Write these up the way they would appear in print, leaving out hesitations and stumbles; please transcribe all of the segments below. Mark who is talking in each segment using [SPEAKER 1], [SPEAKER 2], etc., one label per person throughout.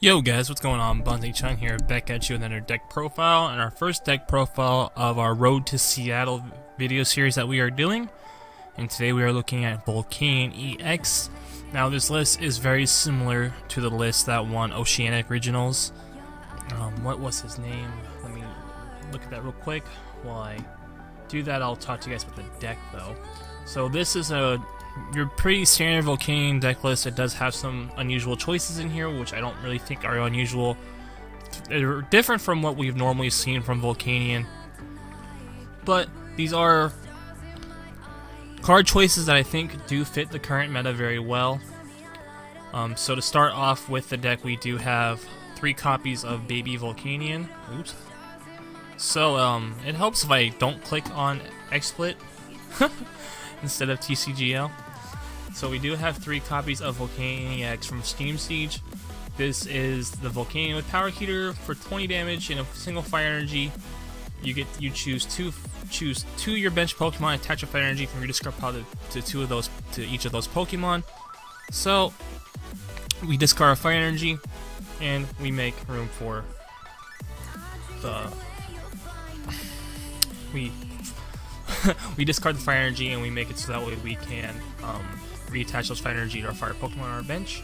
[SPEAKER 1] Yo guys, what's going on? Bunty Chung here, back at you with another deck profile, and our first deck profile of our Road to Seattle video series that we are doing. And today we are looking at Volcanion-EX. Now this list is very similar to the list that won Oceanic Regionals. What was his name? Let me look at that real quick. While I do that, I'll talk to you guys about the deck though. So this is your pretty standard Volcanion deck list. It does have some unusual choices in here, which I don't really think are unusual. They're different from what we've normally seen from Volcanion, but these are card choices that I think do fit the current meta very well. So to start off with the deck, we do have 3 copies of Baby Volcanion. Oops. So it helps if I don't click on XSplit instead of TCGL. So we do have 3 copies of Volcanion-EX from Steam Siege. This is the Volcanion with Power Heater for 20 damage and a single fire energy. You choose two your bench Pokemon, attach a fire energy from your discard pile to each of those Pokemon. So we discard a fire energy and we make room for the we discard the fire energy and we make it so that way we can reattach those fire energy to our fire Pokemon on our bench.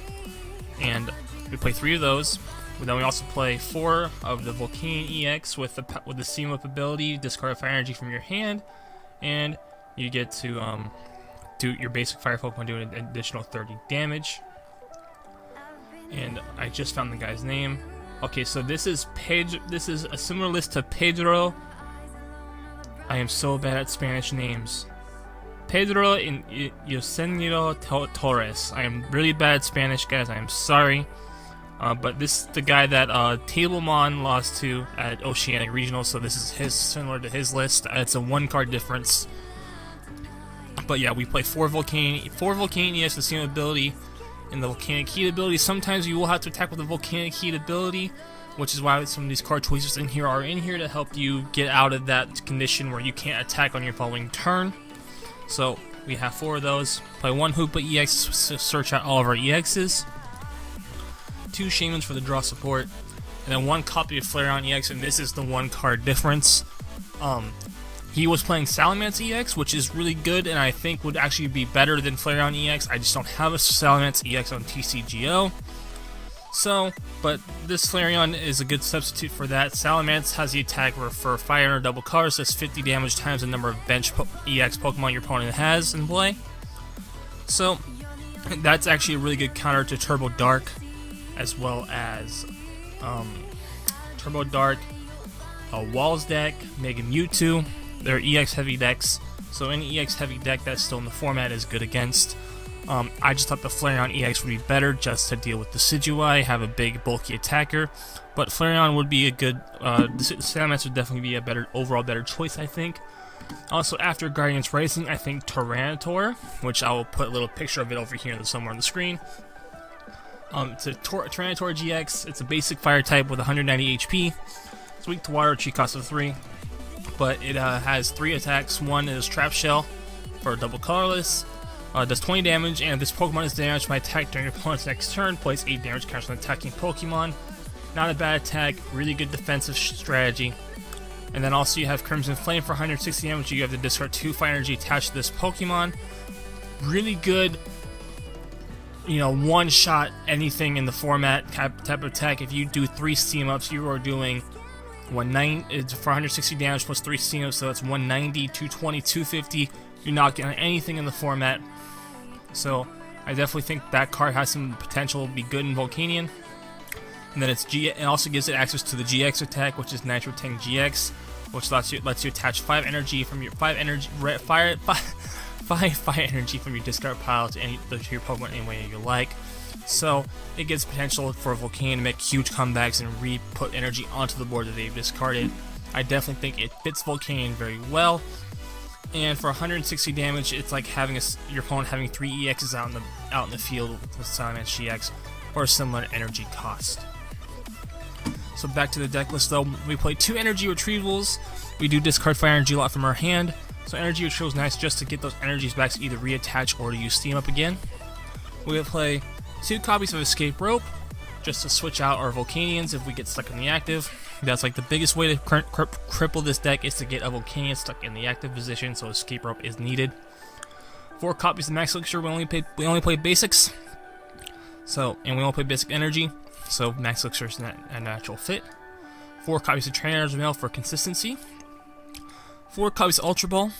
[SPEAKER 1] And we play 3 of those. But then we also play 4 of the Volcanion-EX with the Seam Up ability. Discard a fire energy from your hand, and you get to do your basic fire Pokemon do an additional 30 damage. And I just found the guy's name. Okay, so this is a similar list to Pedro. I am so bad at Spanish names. Pedro Yoseniro Torres. I am really bad at Spanish, guys. I am sorry. But this is the guy that Tablemon lost to at Oceanic Regional, so this is similar to his list. It's a 1-card difference. But yeah, we play 4 Volcanion-EX, the same ability, and the Volcanic Heat ability. Sometimes you will have to attack with the Volcanic Heat ability, which is why some of these card choices in here are in here to help you get out of that condition where you can't attack on your following turn. So we have 4 of those. Play 1 Hoopa-EX to search out all of our EXs. 2 Shaymins for the draw support, and then 1 copy of Flareon-EX, and this is the 1-card difference. He was playing Salamence-EX, which is really good, and I think would actually be better than Flareon-EX. I just don't have a Salamence-EX on TCGO. So, but this Flareon is a good substitute for that. Salamence has the attack for fire or double color, so it's 50 damage times the number of bench EX Pokemon your opponent has in play. So, that's actually a really good counter to Turbo Dark, as well as Turbo Dark, Walls deck, Mega Mewtwo. They're EX heavy decks, so any EX heavy deck that's still in the format is good against. I just thought the Flareon-EX would be better just to deal with Decidueye, have a big bulky attacker, but Flareon would be a good, Salamence would definitely be a overall better choice, I think. Also, after Guardians Rising, I think Tyranitar, which I will put a little picture of it over here somewhere on the screen. It's a Tyranitar GX. It's a basic fire type with 190 HP. It's weak to water, cheat cost of 3, but it has 3 attacks. 1 is Trap Shell for double colorless. Does 20 damage, and if this Pokemon is damaged by attack during your opponent's next turn, place 8 damage counters on attacking Pokemon. Not a bad attack, really good defensive strategy. And then also you have Crimson Flame for 160 damage. You have to discard 2 fire energy attached to this Pokemon. Really good, one-shot anything in the format type of attack. If you do 3 Steam Ups, you are doing 190. It's for 160 damage plus 3 Steam Ups, so that's 190, 220, 250. You're not getting anything in the format. So I definitely think that card has some potential to be good in Volcanion. And then it also gives it access to the GX attack, which is Nitro Tank GX, which lets you attach 5 energy from your 5 energy from your discard pile to your Pokemon any way you like. So it gives potential for Volcanion to make huge comebacks and re-put energy onto the board that they've discarded. I definitely think it fits Volcanion very well. And for 160 damage, it's like having your opponent having 3 EXs out in the field with Salamence GX, or a similar energy cost. So back to the deck list though, we play 2 Energy Retrievals. We do discard fire energy a lot from our hand, so Energy Retrieval is nice just to get those energies back to either reattach or to use Steam Up again. We will play 2 copies of Escape Rope, just to switch out our Volcanions if we get stuck in the active. That's like the biggest way to cripple this deck is to get a Volcanion stuck in the active position, so Escape Rope is needed. 4 copies of Max Elixir, we only play basics. So, and we only play basic energy, so Max Elixir is not a natural fit. 4 copies of Trainers Mail for consistency. 4 copies of Ultra Ball.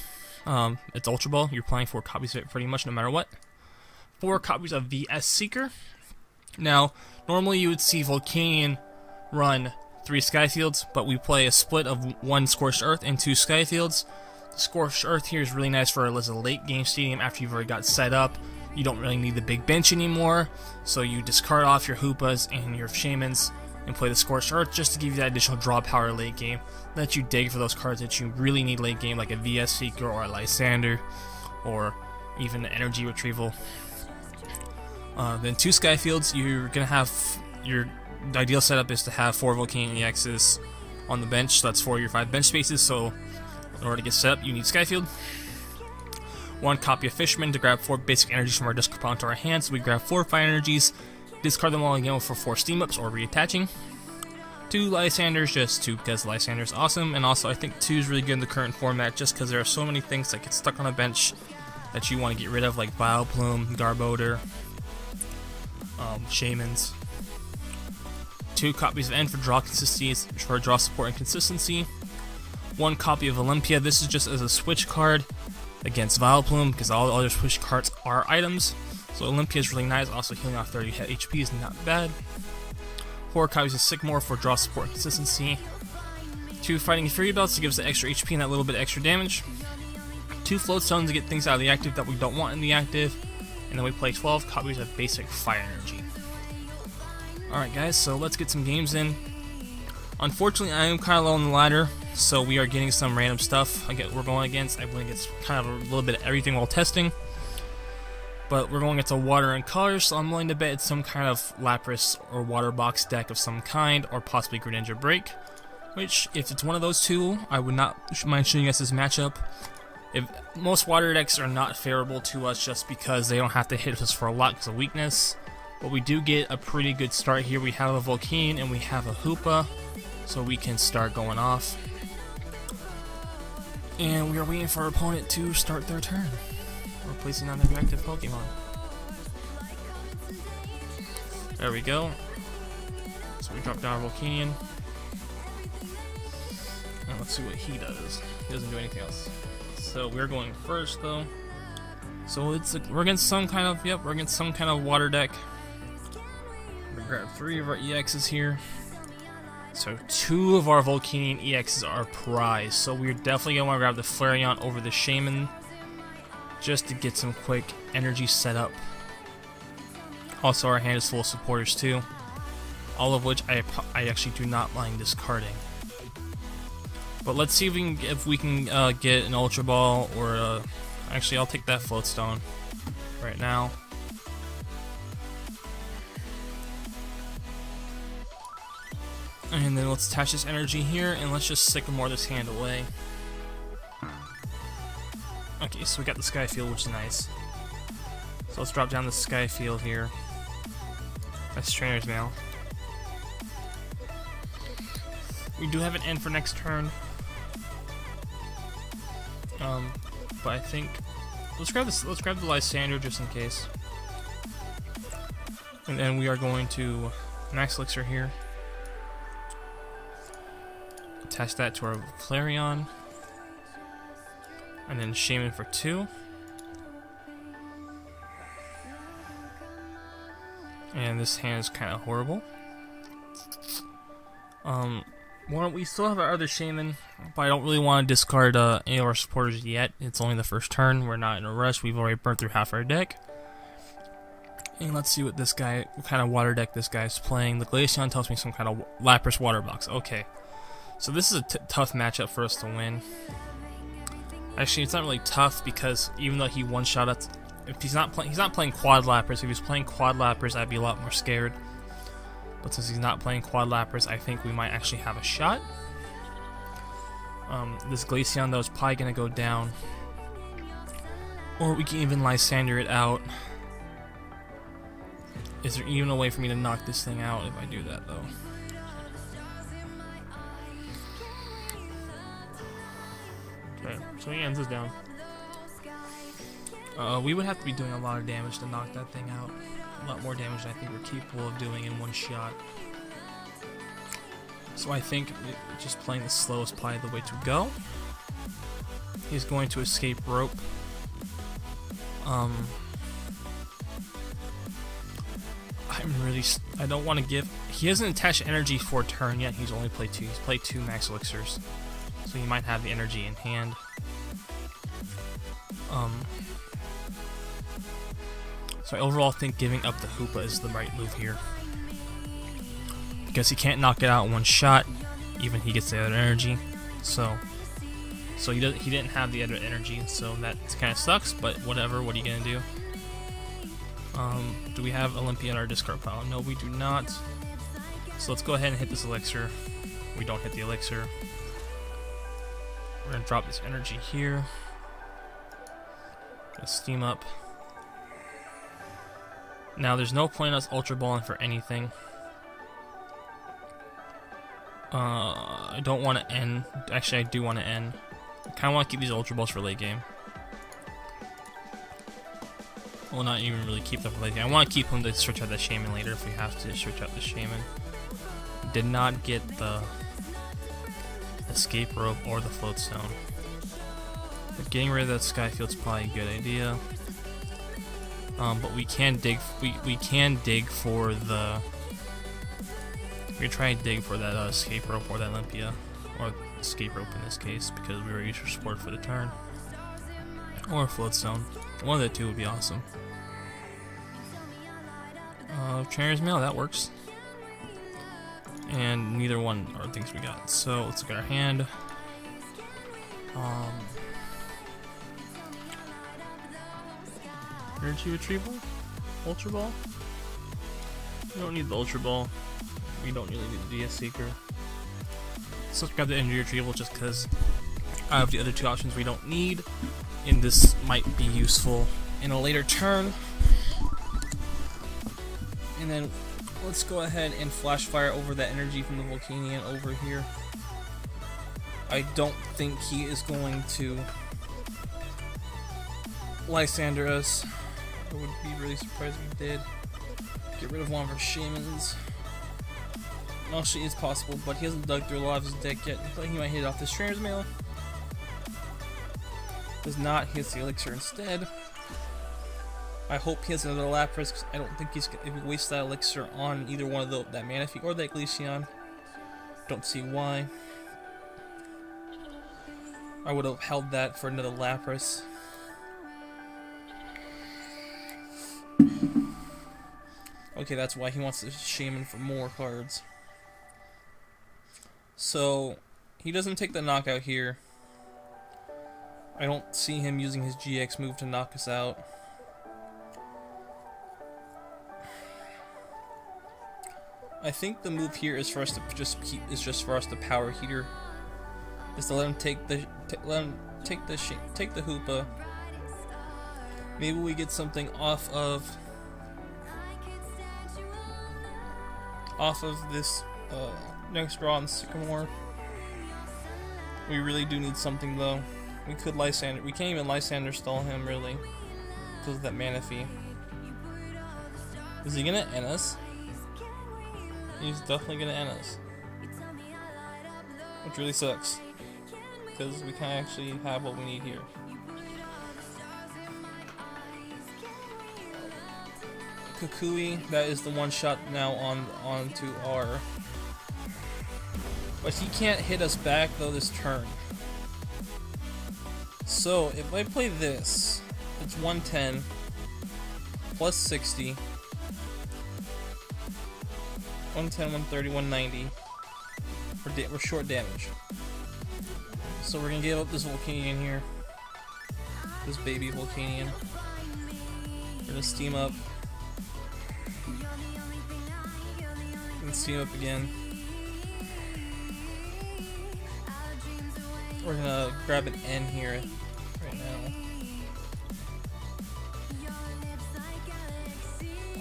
[SPEAKER 1] It's Ultra Ball, you're playing 4 copies of it pretty much no matter what. 4 copies of VS Seeker. Now, normally you would see Volcanion run 3 Sky Fields, but we play a split of 1 Scorched Earth and 2 Sky Fields. The Scorched Earth here is really nice for a late game stadium after you've already got set up. You don't really need the big bench anymore, so you discard off your Hoopas and your Shaymins and play the Scorched Earth just to give you that additional draw power late game. Let you dig for those cards that you really need late game, like a VS Seeker or a Lysandre, or even an Energy Retrieval. Then 2 Sky Fields, you're going to have your ideal setup is to have 4 Volcanion-EXs on the bench, so that's 4 of your 5 bench spaces, so in order to get set up, you need Skyfield. 1 copy of Fisherman to grab 4 basic energies from our discard pile into our hands, so we grab 4 fire energies, discard them all again for 4 steam ups or reattaching. 2 Lysandres, just 2 because Lysandre is awesome, and also I think 2 is really good in the current format just because there are so many things that get stuck on a bench that you want to get rid of, like Vileplume, Garbodor, Shaymins. 2 copies of N for draw consistency, for draw support and consistency. 1 copy of Olympia, this is just as a switch card against Vileplume, because all the other switch cards are items. So Olympia is really nice, also healing off 30 HP is not bad. 4 copies of Sycamore for draw support and consistency. 2 Fighting Fury Belts to give us the extra HP and that little bit of extra damage. 2 Float Stones to get things out of the active that we don't want in the active. And then we play 12 copies of basic fire energy. Alright guys, so let's get some games in. Unfortunately, I am kind of low on the ladder, so we are getting some random stuff. We're going against, I think it's kind of a little bit of everything while testing. But we're going against a water and colors, so I'm willing to bet it's some kind of Lapras or Water Box deck of some kind, or possibly Greninja Break. Which, if it's one of those 2, I would not mind showing you guys this matchup. If most water decks are not favorable to us just because they don't have to hit us for a lot because of weakness. But we do get a pretty good start here. We have a Volcanion and we have a Hoopa, so we can start going off. And we are waiting for our opponent to start their turn. We're placing on their active Pokemon. There we go. So we drop down our Volcanion. And let's see what he does. He doesn't do anything else. So we're going first though. So we're against some kind of water deck. We grab 3 of our EXs here. So 2 of our Volcanion EXs are prized. So we're definitely gonna want to grab the Flareon over the Shaymin just to get some quick energy set up. Also, our hand is full of supporters too, all of which I actually do not mind discarding. But let's see if we can get an Ultra Ball or actually I'll take that Float Stone right now. And then let's attach this energy here and let's just Sycamore this hand away. Okay, so we got the Sky Field, which is nice. So let's drop down the Sky Field here. That's Trainers Mail. We do have an end for next turn. But I think let's grab this. Let's grab the Lysandre just in case. And then we are going to Max Elixir here. Attach that to our Flareon. And then Shaymin for 2. And this hand is kind of horrible. Well, we still have our other Shaymin, but I don't really want to discard any of our supporters yet. It's only the first turn. We're not in a rush. We've already burnt through half our deck. And let's see what kind of water deck this guy's playing. The Glaceon tells me some kind of Lapras water box. Okay. So this is a tough matchup for us to win. Actually, it's not really tough because even though he one-shot us, if he's not playing Quad Lapras. If he was playing Quad Lapras, I'd be a lot more scared. But since he's not playing Quad Lapras, I think we might actually have a shot. This Glaceon though is probably gonna go down, or we can even Lysandre it out. Is there even a way for me to knock this thing out if I do that, though? Okay, so he ends us down. We would have to be doing a lot of damage to knock that thing out. A lot more damage than I think we're capable of doing in one shot. So I think just playing the slow is probably the way to go. He's going to Escape Rope. I don't want to give... He hasn't attached energy for a turn yet. He's only played 2. He's played 2 Max Elixirs. So he might have the energy in hand. So I overall think giving up the Hoopa is the right move here. Because he can't knock it out in one shot. Even he gets the other energy. So he didn't have the other energy, so that kind of sucks, but whatever, what are you going to do? Do we have Olympia in our discard pile? No, we do not. So let's go ahead and hit this elixir. We don't hit the elixir. We're going to drop this energy here. Gonna steam up. Now there's no point in us Ultra Balling for anything. I don't want to end. Actually, I do want to end. I kind of want to keep these Ultra Balls for late game. Well, not even really keep them for late game. I want to keep them to switch out the Shaymin later if we have to switch out the Shaymin. Did not get the Escape Rope or the Float Stone. But getting rid of that Sky Field's probably a good idea. But we can dig. We can dig for the. We can try and dig for that Escape Rope or that Olympia, or Escape Rope in this case, because we were used for support for the turn, or Float Stone. One of the two would be awesome. Trainers Mail, that works. And neither one are things we got. So let's look at our hand. Energy Retrieval? Ultra Ball? We don't need the Ultra Ball. We don't really need the DS Seeker. So let's grab the Energy Retrieval just because I have the other two options we don't need. And this might be useful in a later turn. And then let's go ahead and Flash Fire over that energy from the Volcanion over here. I don't think he is going to Lysandre us. I would be really surprised if he did. Get rid of one of our Shaymins. Actually, it's possible, but he hasn't dug through a lot of his deck yet. But he might hit off this Trainers Mail. Does not, hit the Elixir instead. I hope he has another Lapras, because I don't think he's going to waste that Elixir on either one of that Manaphy or that Glaceon. Don't see why. I would have held that for another Lapras. Okay, that's why he wants the Shaymin for more cards. So, he doesn't take the knockout here. I don't see him using his GX move to knock us out. I think the move here is for us to just for us to power heater. Is to let him take the Hoopa. Maybe we get something off of this next draw on Sycamore. We really do need something though. We could Lysandre. We can't even Lysandre stall him really because of that Manaphy. Is he gonna end us? He's definitely gonna end us, which really sucks because we can actually have what we need here. Kukui, that is the one shot now onto R. But he can't hit us back though this turn. So if I play this, it's 110 plus 60. 110, 130, 190. We're short damage. So we're gonna give up this Volcanion here. This baby Volcanion. We're gonna steam up. And steam up again. We're gonna grab an N here right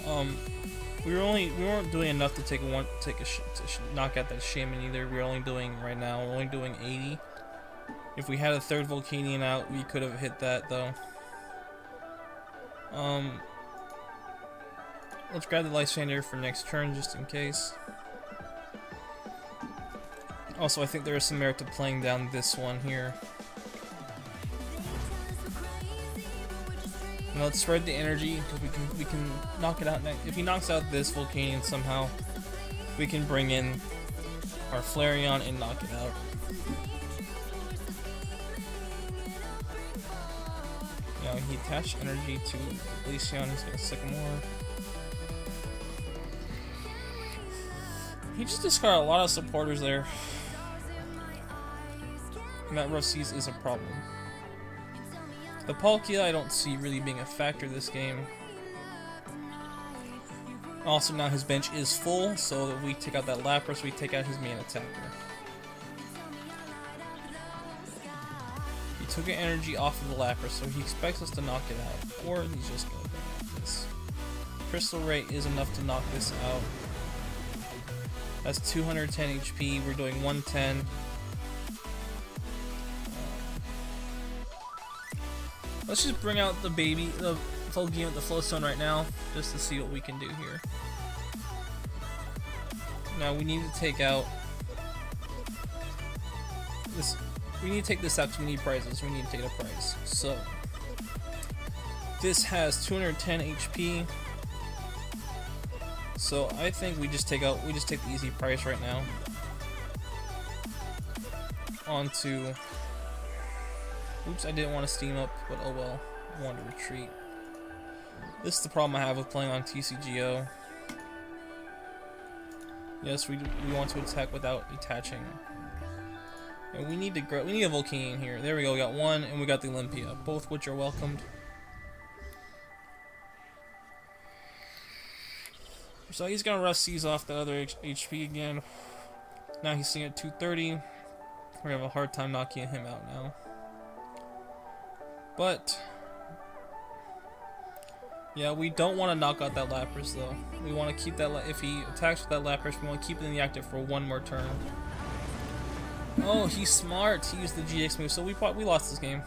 [SPEAKER 1] now. We weren't doing enough to knock out that Shaymin either. We're only doing right now. We're only doing 80. If we had a third Volcanion out, we could have hit that though. Let's grab the Lysandre for next turn just in case. Also, I think there is some merit to playing down this one here. Now let's spread the energy because we can knock it out. If he knocks out this Volcanion somehow, we can bring in our Flareon and knock it out. Now he attached energy to Lysandre. He's got Sycamore. He just discarded a lot of supporters there. And that rough seas is a problem. The Palkia I don't see really being a factor this game. Also now his bench is full, so that we take out that Lapras, we take out his main attacker. He took an energy off of the Lapras, so he expects us to knock it out. Or he's just gonna bring out this. Crystal Ray is enough to knock this out. That's 210 HP, we're doing 110. Let's just bring out the Volcanion with the Float Stone right now, just to see what we can do here. Now we need to take out this. We need to take this out because we need prizes. We need to take a prize. So this has 210 HP. So I think we just take the easy prize right now. Onto. Oops, I didn't want to steam up, but oh well. I wanted to retreat. This is the problem I have with playing on TCGO. Yes, we want to attack without attaching. And we need a Volcanion here. There we go, we got one, and we got the Olympia, both which are welcomed. So he's gonna rough seize off the other HP again. Now he's sitting at 230. We're gonna have a hard time knocking him out now. But yeah, we don't want to knock out that Lapras though. We want to keep that. If he attacks with that Lapras, we want to keep it in the active for one more turn. Oh, he's smart. He used the GX move, so we lost this game.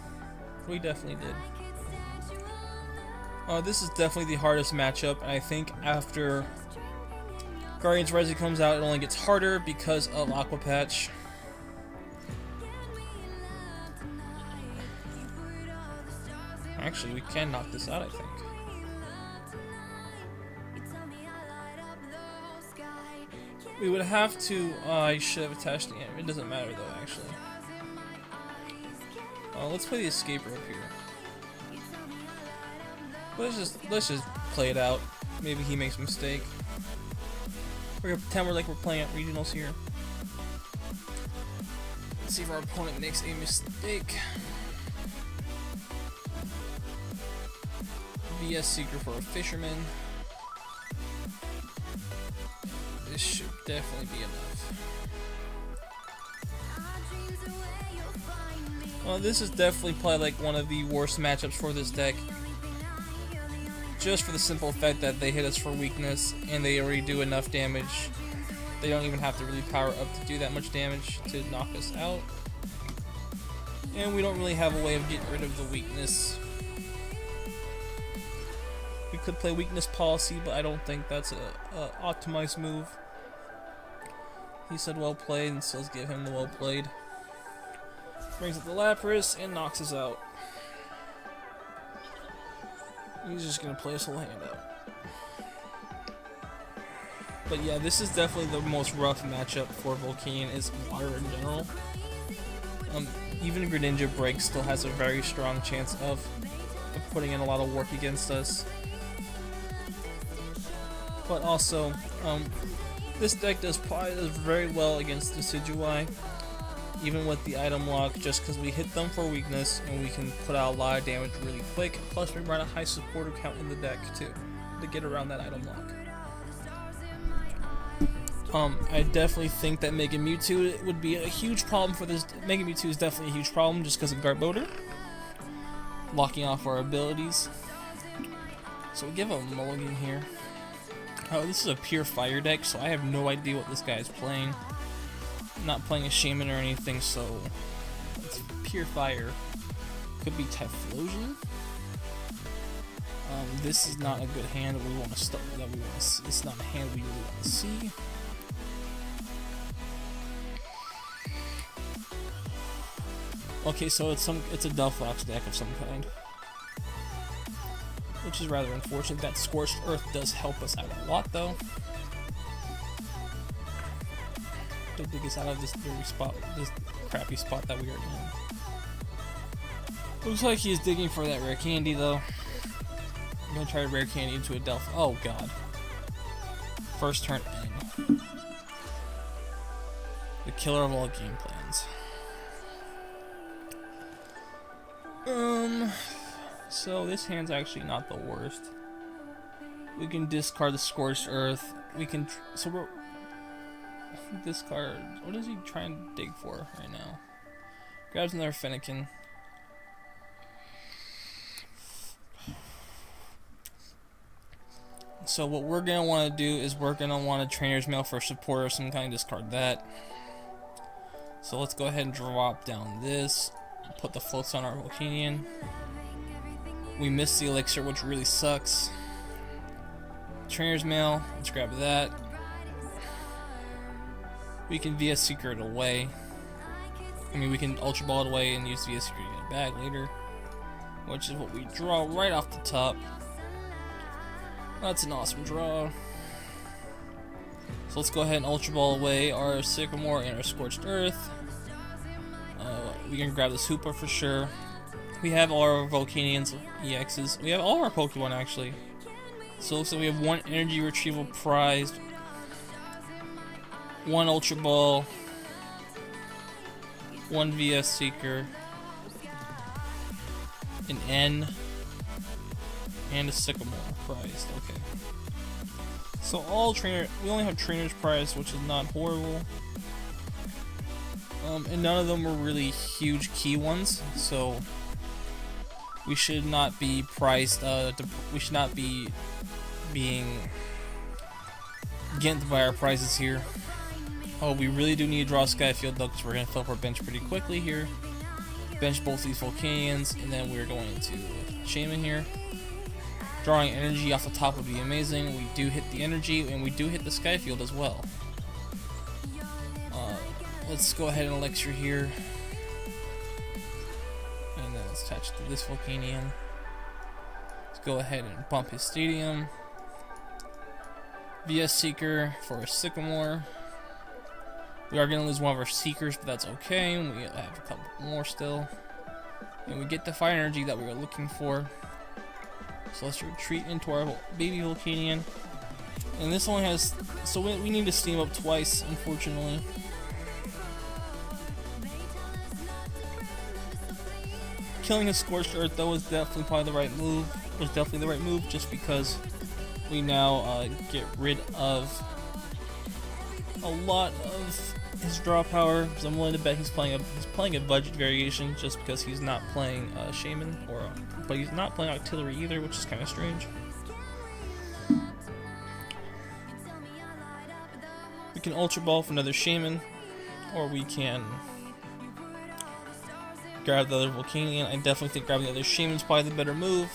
[SPEAKER 1] We definitely did. This is definitely the hardest matchup, and I think after Guardians Resi comes out, it only gets harder because of Aqua Patch. Actually, we can knock this out, I think. We would have to. I should have attached the. It doesn't matter though, actually. Let's play the Escape Rope here. Let's just play it out. Maybe he makes a mistake. We're gonna pretend we're playing at regionals here. Let's see if our opponent makes a mistake. VS Seeker for a Fisherman. This should definitely be enough. Well, this is definitely probably like one of the worst matchups for this deck. Just for the simple fact that they hit us for weakness and they already do enough damage. They don't even have to really power up to do that much damage to knock us out. And we don't really have a way of getting rid of the weakness. We could play weakness policy, but I don't think that's a optimized move. He said well played, and so let's give him the well played. Brings up the Lapras and knocks us out. He's just gonna play his whole hand out. But yeah, this is definitely the most rough matchup for Volcanion is water in general. Even Greninja Break still has a very strong chance of putting in a lot of work against us. But also, this deck does very well against Decidueye, even with the item lock, just because we hit them for weakness and we can put out a lot of damage really quick. Plus, we run a high supporter count in the deck too to get around that item lock. I definitely think that Mega Mewtwo would be a huge problem for this. Mega Mewtwo is definitely a huge problem just because of Garbodor locking off our abilities. So we give him a mulligan here. Oh, this is a pure fire deck, so I have no idea what this guy is playing. I'm not playing a Shaymin or anything, so it's pure fire. Could be Typhlosion. This is not a good hand that we want to start. It's not a hand we really want to see. Okay, so it's a Delphox deck of some kind, which is rather unfortunate. That Scorched Earth does help us out a lot, though. To dig us out of this dirty spot, this crappy spot that we are in. Looks like he's digging for that rare candy, though. I'm gonna try to rare candy into a Delph. Oh god. First turn in. The killer of all game plans. So this hand's actually not the worst. We can discard the Scorched Earth. We can. So we're. Discard. What is he trying to dig for right now? Grabs another Fennekin. So what we're gonna want to do is we're gonna want a Trainer's Mail for support or some kind. Discard that. So let's go ahead and drop down this. Put the floats on our Volcanion. We missed the elixir, which really sucks. Trainer's Mail. Let's grab that. We can VS Seeker it away. I mean, we can Ultra Ball it away and use VS Seeker to get it back later, which is what we draw right off the top. That's an awesome draw. So let's go ahead and Ultra Ball away our Sycamore and our Scorched Earth. We can grab this Hoopa for sure. We have all our Volcanions EXs. We have all our Pokemon actually. So it looks like we have one Energy Retrieval prized, one Ultra Ball, one VS Seeker, an N, and a Sycamore prized. Okay. So all we only have trainers prized, which is not horrible. And none of them were really huge key ones, so we should not be priced. We should not be being gimped by our prizes here. Oh, we really do need to draw Sky Field though, because we're gonna fill up our bench pretty quickly here. Bench both these Volcanions, and then we're going to Shaymin here. Drawing energy off the top would be amazing. We do hit the energy, and we do hit the Sky Field as well. Let's go ahead and elixir here, and then let's attach to this Volcanion. Let's go ahead and bump his Stadium. VS Seeker for a Sycamore. We are going to lose one of our Seekers, but that's okay. We have a couple more still, and we get the fire energy that we were looking for. So let's retreat into our baby Volcanion. And this only has, so we need to steam up twice, unfortunately. Killing a Scorched Earth though was definitely probably the right move. Was definitely the right move, just because we now get rid of a lot of his draw power. So I'm willing to bet he's playing a budget variation, just because he's not playing Shaymin, but he's not playing Artillery either, which is kind of strange. We can Ultra Ball for another Shaymin, or we can grab the other Volcanion. I definitely think grabbing the other Shaymin is probably the better move,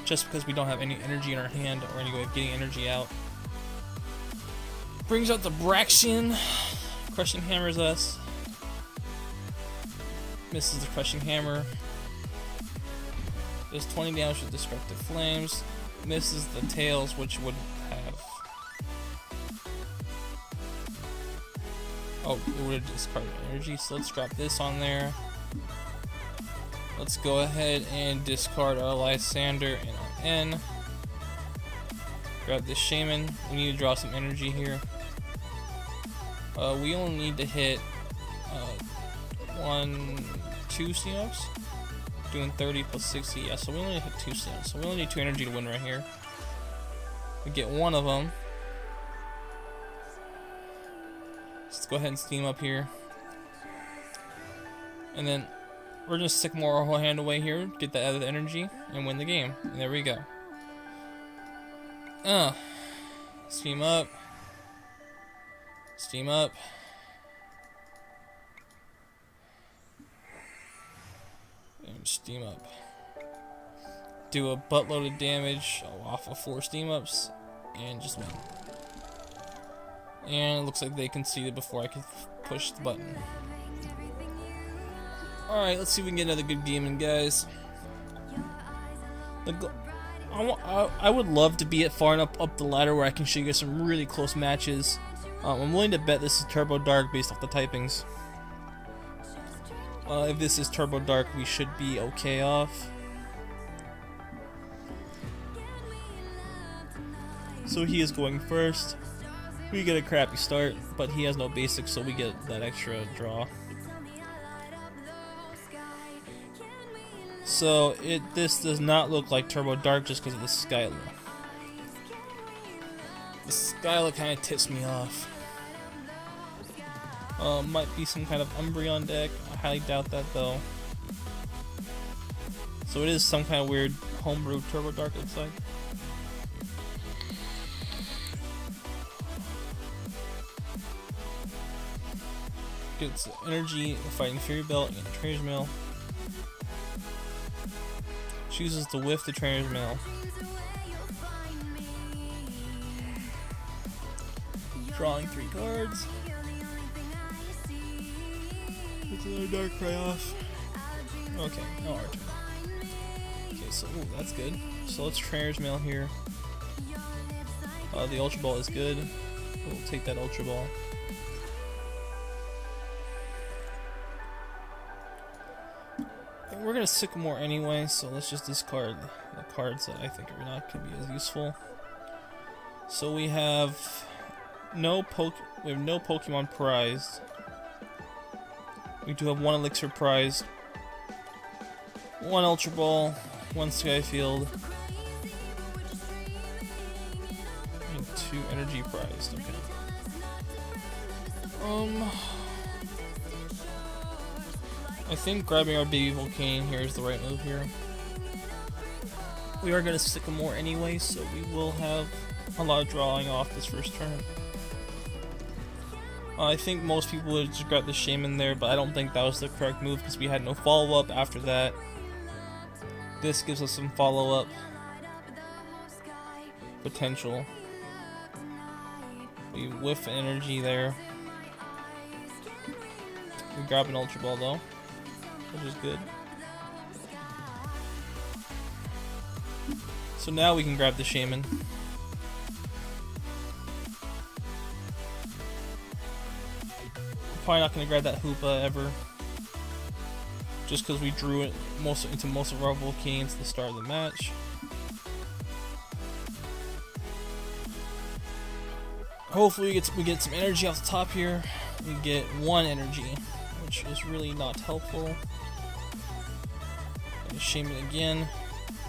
[SPEAKER 1] just because we don't have any energy in our hand or any way of getting energy out. Brings out the Braxian. Crushing Hammers us. Misses the Crushing Hammer. Does 20 damage with Destructive Flames. Misses the Tails, which would have... Oh, it would have discarded energy, so let's drop this on there. Let's go ahead and discard our Lysandre and our N. Grab this Shaymin. We need to draw some energy here. We only need to hit 2 steam-ups. Doing 30 plus 60, yeah, so we only hit 2 steam-ups. So we only need 2 energy to win right here. We get one of them. Let's go ahead and steam up here. And then we're just Sycamore our whole hand away here, get that other energy, and win the game. And there we go. Steam up. Steam up. And steam up. Do a buttload of damage off of 4 steam ups. And just win. And it looks like they conceded before I could push the button. Alright, let's see if we can get another good game in, guys. I would love to be at far enough up the ladder where I can show you guys some really close matches. I'm willing to bet this is Turbo Dark based off the typings. If this is Turbo Dark, we should be okay off. So he is going first. We get a crappy start, but he has no basics, so we get that extra draw. So this does not look like Turbo Dark just because of the Skyla. The Skyla kind of tips me off. Might be some kind of Umbreon deck. I highly doubt that though. So it is some kind of weird homebrew Turbo Dark, looks like. Gets Energy, Fighting Fury Belt, and Trainers Mail. Chooses to whiff the Trainers Mail. Drawing 3 cards. Gets another Darkrai off. Okay, no art. Okay, so ooh, that's good. So let's Trainers Mail here. The Ultra Ball is good. We'll take that Ultra Ball. We're gonna Sycamore anyway, so let's just discard the cards that I think are not gonna be as useful. So we have no Pokemon prized. We do have 1 Elixir prized, 1 Ultra Ball, 1 Sky Field, and 2 Energy prized. Okay. I think grabbing our baby Volcanion here is the right move here. We are going to Sycamore anyway, so we will have a lot of drawing off this first turn. I think most people would just grab the Shaymin there, but I don't think that was the correct move because we had no follow-up after that. This gives us some follow-up potential. We whiff energy there. We grab an Ultra Ball though, which is good. So now we can grab the Shaymin. Probably not going to grab that Hoopa ever, just because we drew it into most of our Volcanions at the start of the match. Hopefully we get some energy off the top here. We get 1 energy, which is really not helpful. And Shaymin again.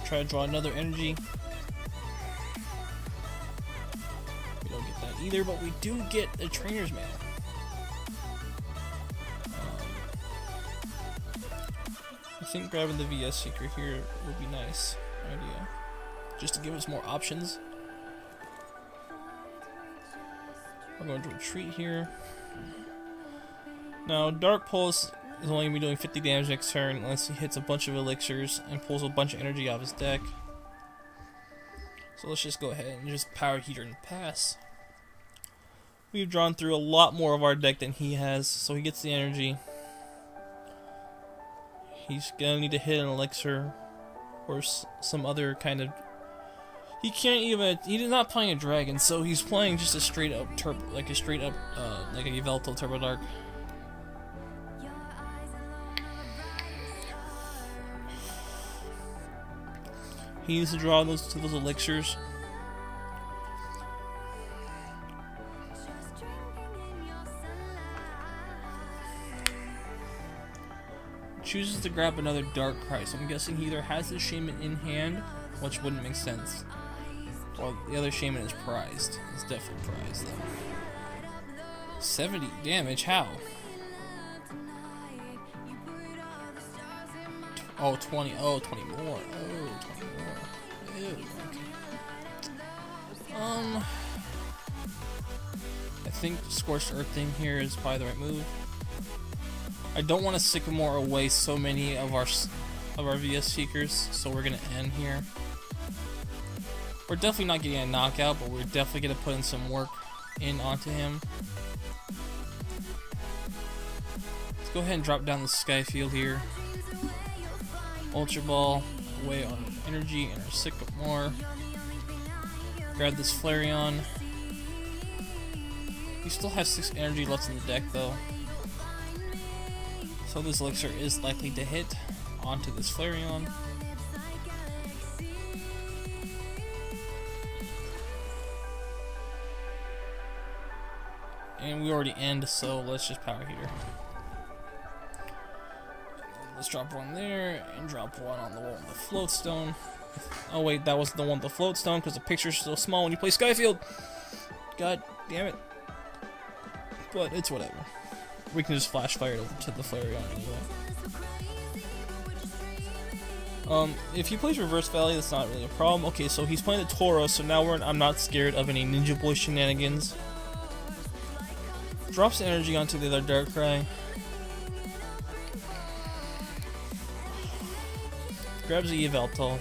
[SPEAKER 1] Try to draw another energy. We don't get that either, but we do get the Trainers Mail. I think grabbing the VS Seeker here would be a nice idea, just to give us more options. We're going to retreat here. Now, Dark Pulse is only going to be doing 50 damage next turn unless he hits a bunch of elixirs and pulls a bunch of energy off his deck. So let's just go ahead and just Power Heater and pass. We've drawn through a lot more of our deck than he has, so he gets the energy. He's gonna need to hit an elixir or some other kind of. He can't even. He's not playing a dragon, so he's playing just a straight up turbo, like a Yveltal Turbo Dark. He needs to draw those elixirs. Chooses to grab another Darkrai, so I'm guessing he either has his Shaymin in hand, which wouldn't make sense, or the other Shaymin is prized. It's definitely prized though. 70 damage, how? Oh, 20, oh, 20 more, oh, 20 more, ew, okay. think Scorched Earth thing here is probably the right move. I don't want to Sycamore away so many of our VS Seekers, so we're gonna end here. We're definitely not getting a knockout, but we're definitely gonna put in some work onto him. Let's go ahead and drop down the Sky Field here. Ultra Ball away our energy and our Sycamore. Grab this Flareon. We still have 6 energy left in the deck though, so this elixir is likely to hit onto this Flareon. And we already end, so let's just power heater. Let's drop one there and drop one on the one with the Float Stone. Oh wait, that wasn't the one with the Float Stone because the picture's so small when you play Sky Field. God damn it. But it's whatever. We can just flash fire it over to the Flareon anyway. If he plays Reverse Valley, that's not really a problem. Okay, so he's playing the Tauros, so now I'm not scared of any Ninja Boy shenanigans. Drops energy onto the other Darkrai. Grabs the Yveltal.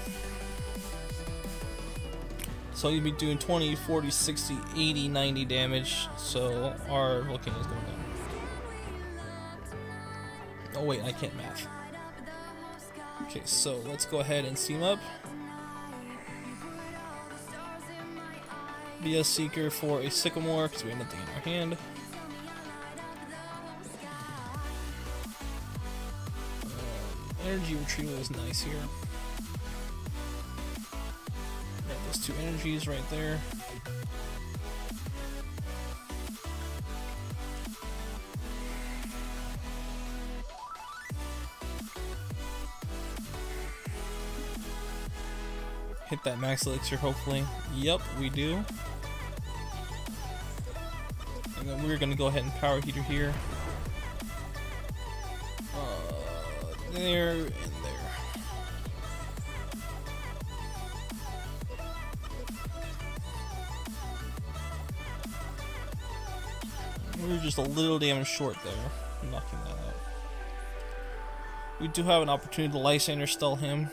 [SPEAKER 1] So you'd be doing 20, 40, 60, 80, 90 damage. So our Volcanion is going down. Oh wait, I can't math. Okay, so let's go ahead and Steam up. VS Seeker for a Sycamore because we have nothing in our hand. Energy Retrieval is nice here. Got those 2 energies right there. Hit that Max Elixir hopefully. Yep, we do. And then we're gonna go ahead and power heater here. There and there. We're just a little damage short there, knocking that out. We do have an opportunity to Lysandre stall him.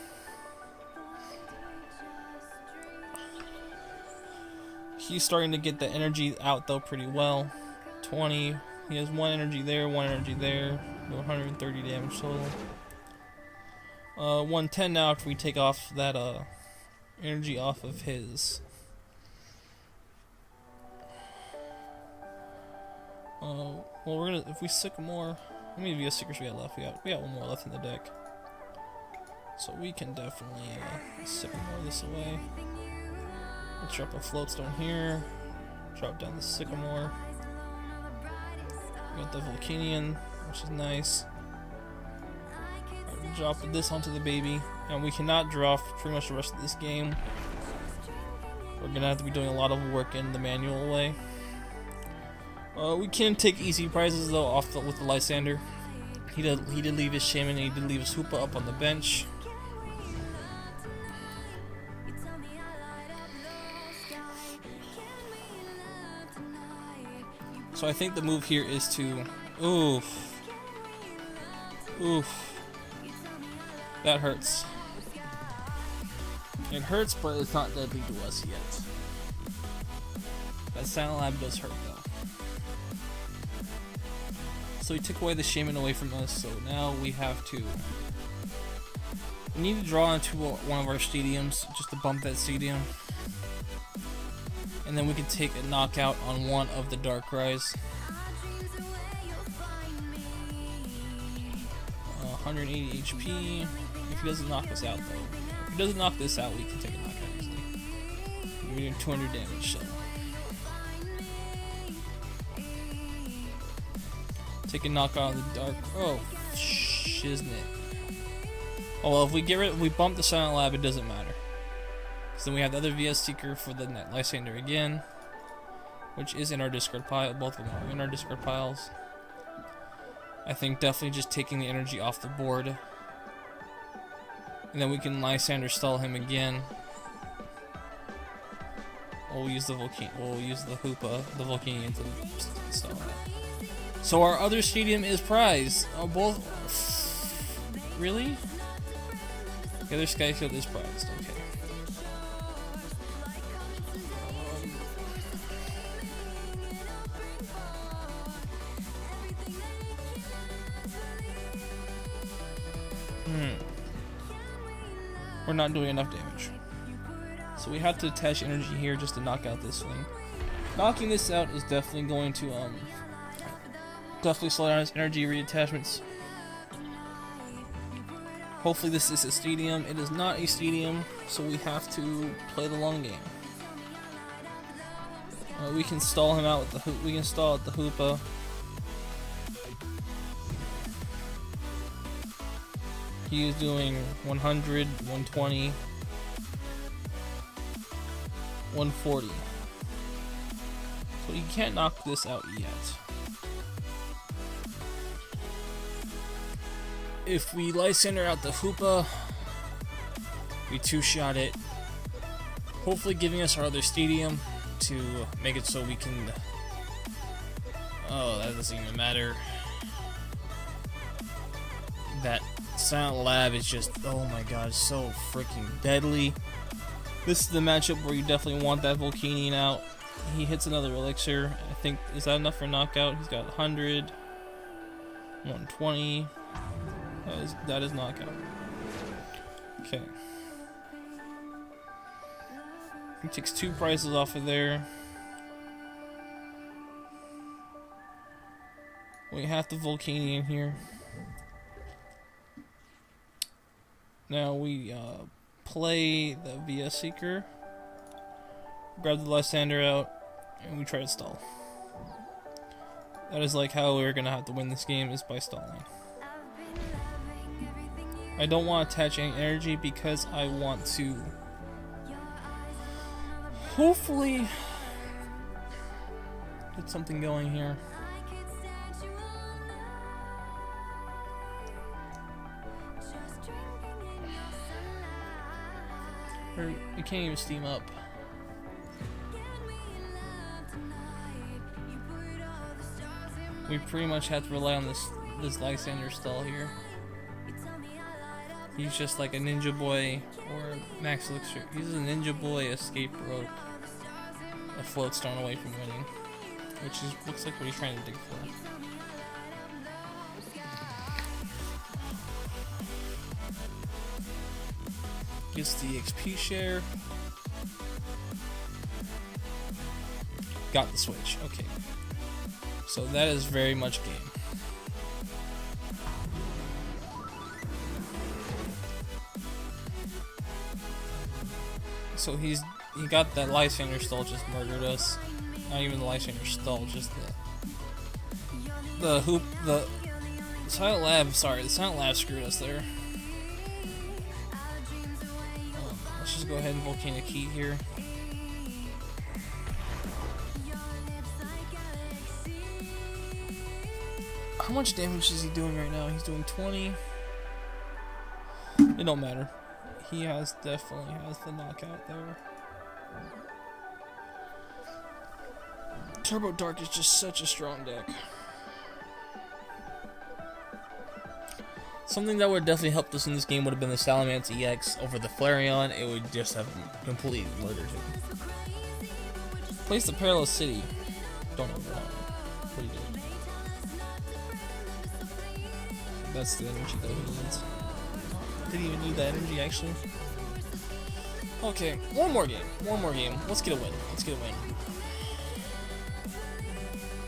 [SPEAKER 1] He's starting to get the energy out though pretty well. 20. He has 1 energy there, 1 energy there. 130 damage total. 110 now after we take off that energy off of his. Well, we're gonna, if we Sycamore, how many VS Seekers we got left? We got 1 more left in the deck, so we can definitely Sycamore this away. Let's drop a Float Stone here. Drop down the Sycamore. We got the Volcanion, which is nice. Drop this onto the baby, and we cannot draw for pretty much the rest of this game. We're gonna have to be doing a lot of work in the manual way. We can take easy prizes though off with the Lysandre. He did leave his Shaymin and he did leave his Hoopa up on the bench. So I think the move here is to oof. That hurts. It hurts, but it's not deadly to us yet. That Silent Lab does hurt though. So he took away the Shaymin away from us, so now we have to... We need to draw into one of our stadiums, just to bump that stadium. And then we can take a knockout on one of the Darkrai's. 180 HP. If he doesn't knock us out though. If he doesn't knock this out, we can take a knockout easily. We're doing 200 damage, so. Take a knockout on the dark. Oh, shiznit. Oh well, if we we bump the Silent Lab, it doesn't matter. So then we have the other VS Seeker for the Lysandre again, which is in our discard pile. Both of them are in our discard piles. I think definitely just taking the energy off the board. And then we can Lysandre stall him again.
[SPEAKER 2] we'll use the Volcanion to install that. So our other stadium is prized. Oh, both. Really? The other Sky Field is prized. Okay. We're not doing enough damage. So we have to attach energy here just to knock out this thing. Knocking this out is definitely going to definitely slow down his energy reattachments. Hopefully this is a stadium. It is not a stadium, so we have to play the long game. We can stall him out with the we can stall at the Hoopa. He is doing 100, 120, 140. So he can't knock this out yet. If we Lysandre out the Hoopa, we two-shot it, hopefully giving us our other stadium to make it so we can... Oh, that doesn't even matter. That Silent Lab is just, oh my god, so freaking deadly. This is the matchup where you definitely want that Volcanion out. He hits another Elixir. I think, is that enough for knockout? He's got 100, 120. That is knockout. Okay. He takes 2 prizes off of there. We have the Volcanion here. Now we play the VS Seeker, grab the Lysandre out, and we try to stall. That is like how we're gonna have to win this game, is by stalling. I don't want to attach any energy because I want to hopefully get something going here. We can't even steam up. We pretty much have to rely on this Lysandre stall here. He's just like a Ninja Boy or Max Elixir. He's a Ninja Boy Escape Rope, a Float Stone away from winning, which is looks like what he's trying to dig for. Gets the XP share. Got the switch. Okay. So that is very much game. So he got that Lysandre stall, just murdered us. Not even the Lysandre stall, just the Silent Lab. Sorry, the Silent Lab screwed us there. Let's just go ahead and Volcanion Key here. How much damage is he doing right now? He's doing 20. It don't matter. He definitely has the knockout there. Turbo Dark is just such a strong deck. Something that would definitely helped us in this game would have been the Shaymin-EX over the Flareon. It would just have completely murdered him. Plays the Parallel City. Don't know why. Pretty good. That's the energy that he needs. Didn't even need that energy, actually. Okay, one more game. Let's get a win.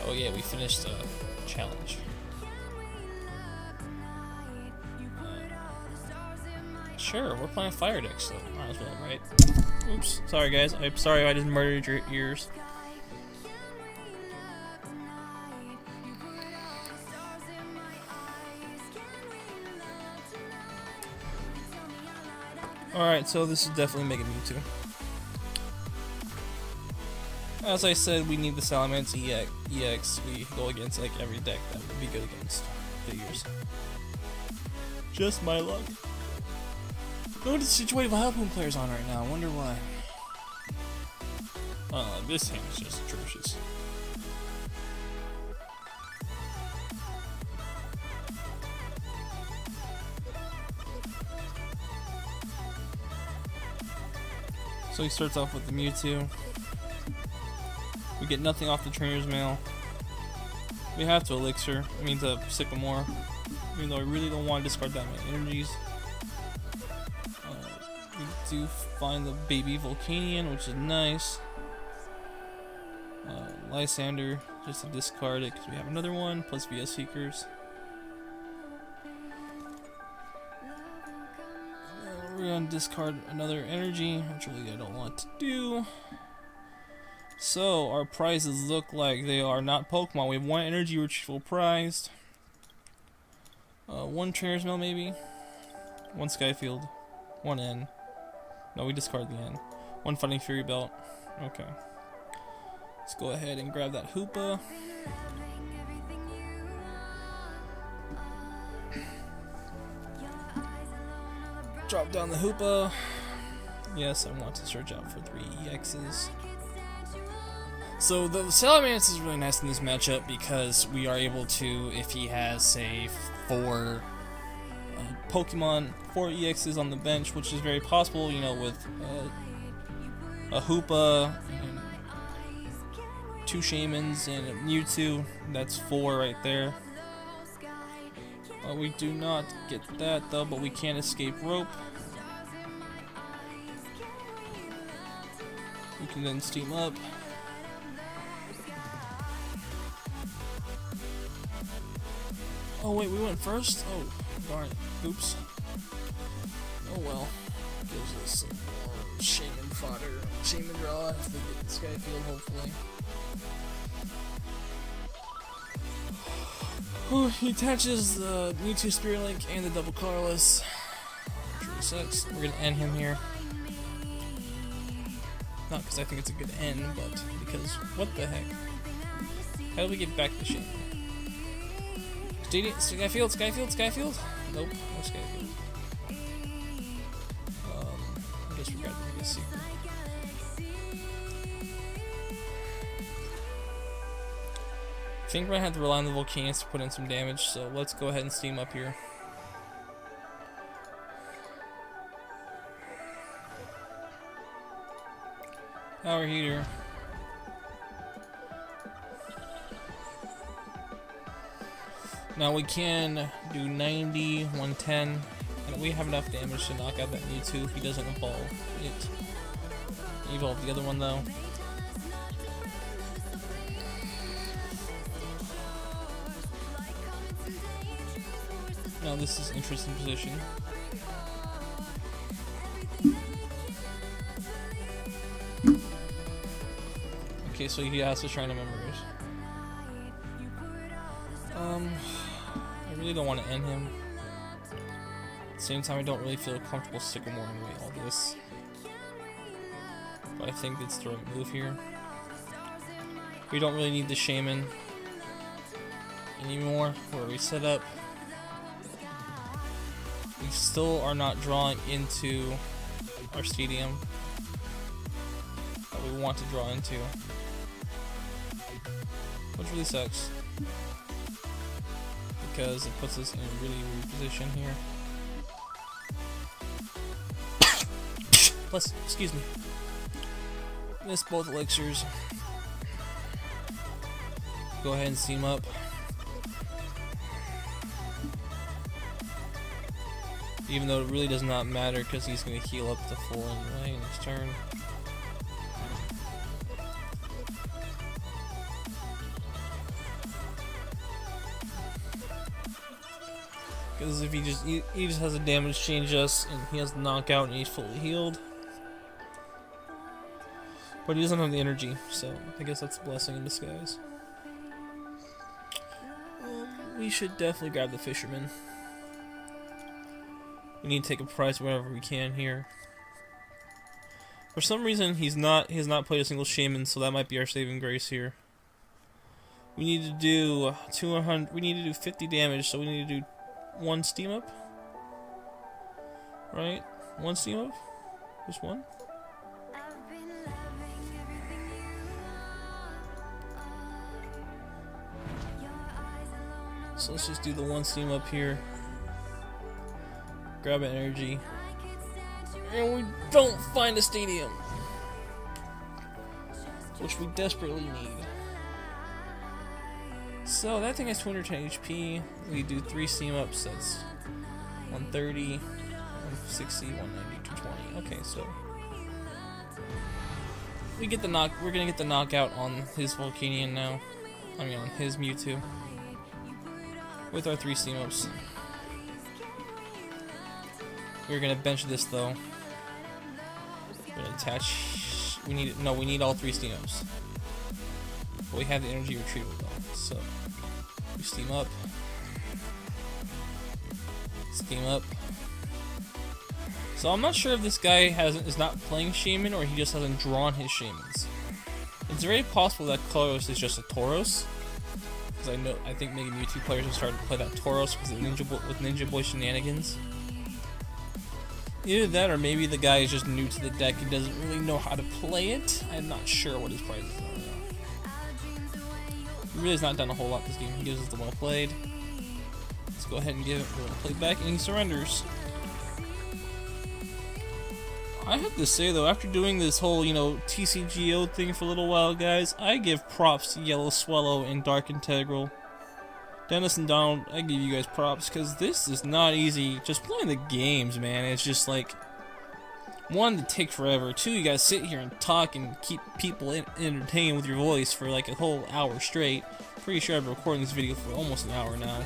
[SPEAKER 2] Oh yeah, we finished the challenge. Sure, we're playing fire deck, so might as well, right? Oops, sorry guys. I'm sorry I just murdered your ears. Alright, so this is definitely Mega Mewtwo. As I said, we need the Shaymin-EX. We go against like every deck that would be good against figures. Just my luck. Look at the situation of Hoopa players on right now. I wonder why. This hand is just atrocious. So he starts off with the Mewtwo. We get nothing off the Trainer's Mail. We have to Elixir, the Sycamore, even though I really don't want to discard that many energies. We do find the baby Volcanion, which is nice. Lysandre, just to discard it because we have another one, plus VS Seekers. We're going to discard another energy, which really I don't want to do. So, our prizes look like they are not Pokemon. We have one Energy Retrieval prized. One Trainer's Mail maybe. One Sky Field. One N. No, we discard the N. One Fighting Fury Belt. Okay. Let's go ahead and grab that Hoopa. Drop down the Hoopa. Yes, I want to search out for 3 EXs. So the Salamence is really nice in this matchup because we are able to, if he has, say, 4 Pokemon, 4 EXs on the bench, which is very possible, you know, with a Hoopa, and 2 Shaymins, and a Mewtwo. That's 4 right there. We do not get that though, but we can Escape Rope. We can then steam up. Oh wait, we went first? Oh, darn it. Oops. Oh well. Gives us some more Shaymin fodder. Shaymin draw if we get the Sky Field, hopefully. Oh, he attaches the Mewtwo Spirit Link and the double colorless. Which really sucks. We're gonna end him here. Not because I think it's a good end, but because what the heck? How do we get back to Shaymin? Sky Field, Sky Field, Sky Field? Nope, no Sky Field. I guess we got to make a Seeker. I think we're gonna have to rely on the Volcanions to put in some damage, so let's go ahead and steam up here. Power Heater. Now we can do 90, 110, and we have enough damage to knock out that Mewtwo if he doesn't evolve it. Evolve the other one though. Now this is an interesting position. Okay, so he has to try to memorize. I really don't want to end him. At the same time, I don't really feel comfortable Sycamoring away all this. But I think it's the right move here. We don't really need the Shaymin anymore, where we set up. We still are not drawing into our stadium that we want to draw into, which really sucks because it puts us in a really weird position here. Plus, excuse me, missed both elixirs. Go ahead and steam up. Even though it really does not matter because he's going to heal up to full anyway in his turn. Because if he just has a damage change us and he has the knockout and he's fully healed. But he doesn't have the energy, so I guess that's a blessing in disguise. We should definitely grab the Fisherman. We need to take a prize wherever we can here. For some reason, he has not played a single Shaymin, so that might be our saving grace here. We need to do 200. We need to do 50 damage, so we need to do 1 steam up. Right? 1 steam up? Just 1? So let's just do the one steam up here. Grab an energy. And we don't find a stadium, which we desperately need. So that thing has 210 HP. We do 3 steam ups. That's 130, 160, 190, 220. Okay, so we get the knock. We're gonna get the knockout on his Volcanion now. I mean, on his Mewtwo with our 3 steam ups. We're gonna bench this though. We're gonna attach. We need all 3 steam ups. But we have the energy retrieval though, so we steam up. Steam up. So I'm not sure if this guy is not playing Shaymin or he just hasn't drawn his Shaymins. It's very possible that Koros is just a Tauros, because I think maybe Mewtwo players have started to play that Tauros with Ninja Boy shenanigans. Either that, or maybe the guy is just new to the deck and doesn't really know how to play it. I'm not sure what his price is on though. He really has not done a whole lot this game. He gives us the well played. Let's go ahead and give it a well played back, and he surrenders. I have to say though, after doing this whole, TCGO thing for a little while, guys, I give props to Yellow Swallow and Dark Integral. Dennis and Donald, I give you guys props, because this is not easy. Just playing the games, man, it's just like, 1, it takes forever. 2, you gotta sit here and talk and keep people entertained with your voice for like a whole hour straight. Pretty sure I've been recording this video for almost an hour now.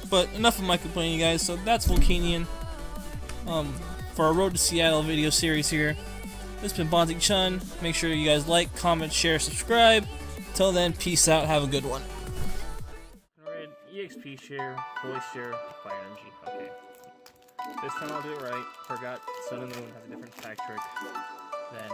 [SPEAKER 2] But enough of my complaining, guys, so that's Volcanion. For our Road to Seattle video series here. This has been Bonzi Chun. Make sure you guys like, comment, share, subscribe. Till then, peace out, have a good one.
[SPEAKER 1] Alright, EXP share, voice share, fire energy. Okay. This time I'll do it right. Forgot Sun and Moon has a different attack trick than